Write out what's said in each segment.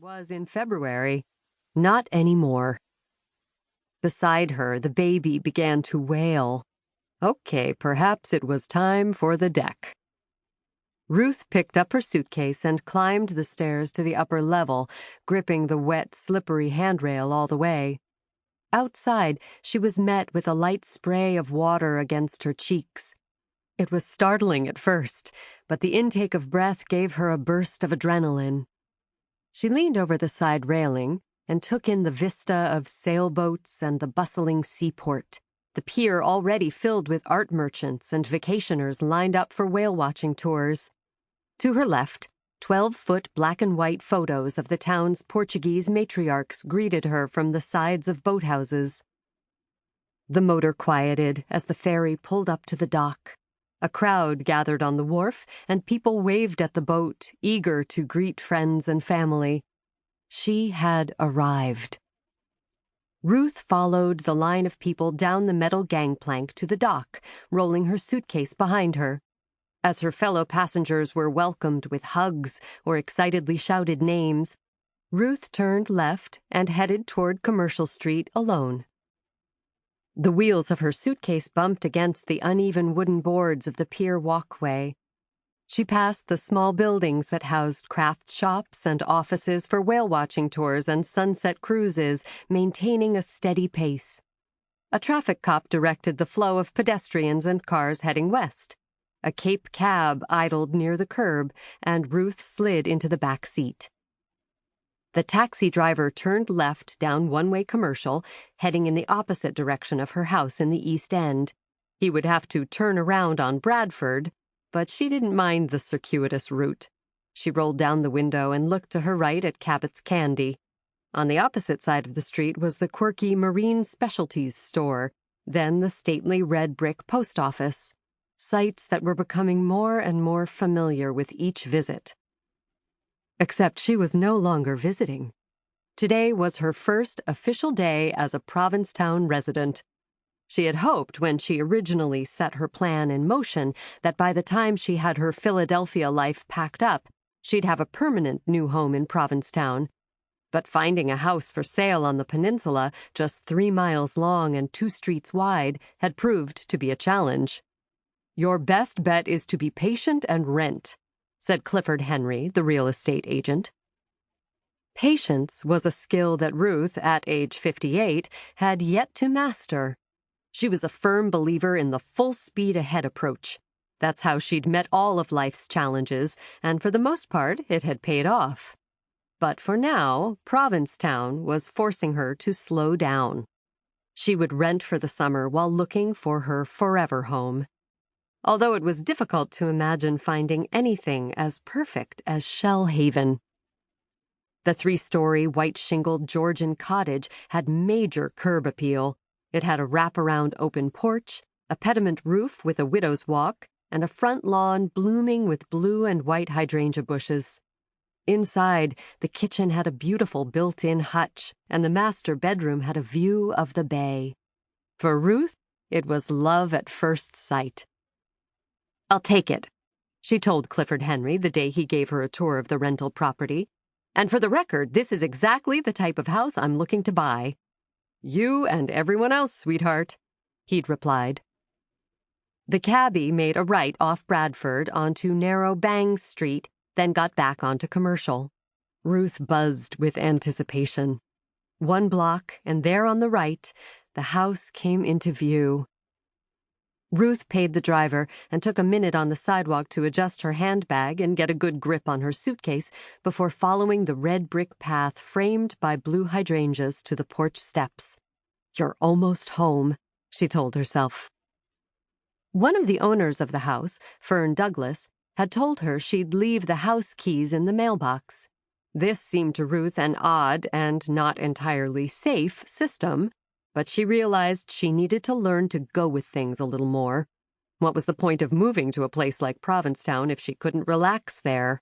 was in February. Not anymore. Beside her, the baby began to wail. Okay, perhaps it was time for the deck. Ruth picked up her suitcase and climbed the stairs to the upper level, gripping the wet, slippery handrail all the way. Outside, she was met with a light spray of water against her cheeks. It was startling at first, but the intake of breath gave her a burst of adrenaline. She leaned over the side railing and took in the vista of sailboats and the bustling seaport, the pier already filled with art merchants and vacationers lined up for whale-watching tours. To her left, 12-foot black-and-white photos of the town's Portuguese matriarchs greeted her from the sides of boathouses. The motor quieted as the ferry pulled up to the dock. A crowd gathered on the wharf, and people waved at the boat, eager to greet friends and family. She had arrived. Ruth followed the line of people down the metal gangplank to the dock, rolling her suitcase behind her. As her fellow passengers were welcomed with hugs or excitedly shouted names, Ruth turned left and headed toward Commercial Street alone. The wheels of her suitcase bumped against the uneven wooden boards of the pier walkway. She passed the small buildings that housed craft shops and offices for whale-watching tours and sunset cruises, maintaining a steady pace. A traffic cop directed the flow of pedestrians and cars heading west. A Cape cab idled near the curb, and Ruth slid into the back seat. The taxi driver turned left down one-way Commercial, heading in the opposite direction of her house in the East End. He would have to turn around on Bradford, but she didn't mind the circuitous route. She rolled down the window and looked to her right at Cabot's Candy. On the opposite side of the street was the quirky Marine Specialties store, then the stately red brick post office. Sights that were becoming more and more familiar with each visit. Except she was no longer visiting. Today was her first official day as a Provincetown resident. She had hoped when she originally set her plan in motion that by the time she had her Philadelphia life packed up, she'd have a permanent new home in Provincetown. But finding a house for sale on the peninsula, just 3 miles long and 2 streets wide, had proved to be a challenge. "Your best bet is to be patient and rent," said Clifford Henry, the real estate agent. Patience was a skill that Ruth, at age 58, had yet to master. She was a firm believer in the full-speed-ahead approach. That's how she'd met all of life's challenges, and for the most part, it had paid off. But for now, Provincetown was forcing her to slow down. She would rent for the summer while looking for her forever home. Although it was difficult to imagine finding anything as perfect as Shell Haven. The 3-story, white-shingled Georgian cottage had major curb appeal. It had a wraparound open porch, a pediment roof with a widow's walk, and a front lawn blooming with blue and white hydrangea bushes. Inside, the kitchen had a beautiful built-in hutch, and the master bedroom had a view of the bay. For Ruth, it was love at first sight. "I'll take it," she told Clifford Henry the day he gave her a tour of the rental property. "And for the record, this is exactly the type of house I'm looking to buy." "You and everyone else, sweetheart," he'd replied. The cabbie made a right off Bradford onto narrow Bangs Street, then got back onto Commercial. Ruth buzzed with anticipation. 1 block, and there on the right, the house came into view. Ruth paid the driver and took a minute on the sidewalk to adjust her handbag and get a good grip on her suitcase before following the red brick path framed by blue hydrangeas to the porch steps. "You're almost home," she told herself. One of the owners of the house, Fern Douglas, had told her she'd leave the house keys in the mailbox. This seemed to Ruth an odd and not entirely safe system, but she realized she needed to learn to go with things a little more. What was the point of moving to a place like Provincetown if she couldn't relax there?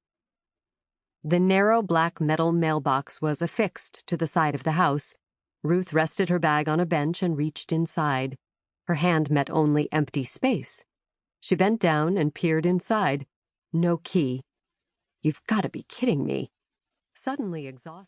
The narrow black metal mailbox was affixed to the side of the house. Ruth rested her bag on a bench and reached inside. Her hand met only empty space. She bent down and peered inside. No key. "You've got to be kidding me." Suddenly exhausted.